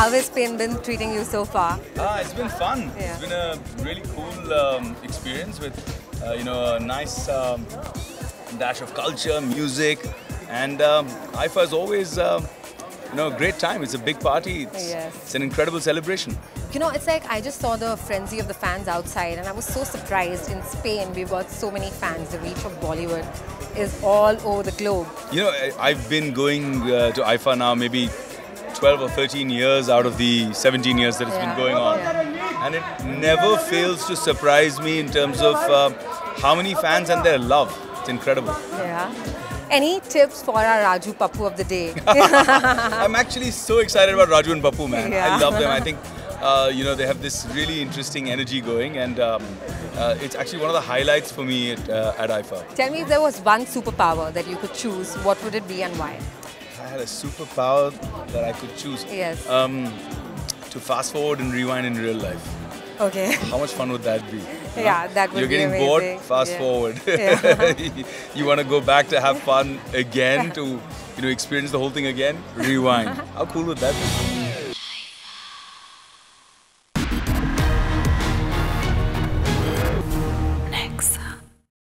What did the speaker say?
How has Spain been treating you so far? It's been fun. Yeah. It's been a really cool experience with, a nice dash of culture, music, and IFA is always, a great time. It's a big party. It's an incredible celebration. It's like I just saw the frenzy of the fans outside and I was so surprised. In Spain, we've got so many fans. The reach of Bollywood is all over the globe. I've been going to IFA now maybe 12 or 13 years out of the 17 years that it's been going on. And it never fails to surprise me in terms of how many fans and their love. It's incredible. Yeah. Any tips for our Raju Pappu of the day? I'm actually so excited about Raju and Pappu, man. Yeah. I love them. I think, they have this really interesting energy going, and it's actually one of the highlights for me at IFA. Tell me, if there was one superpower that you could choose, what would it be and why? If I had a superpower that I could choose, Yes. to fast forward and rewind in real life. Okay. How much fun would that be? Yeah, that would You're be getting amazing. bored, fast Yeah. forward. Yeah. You want to go back to have fun again, to experience the whole thing again, rewind. How cool would that be?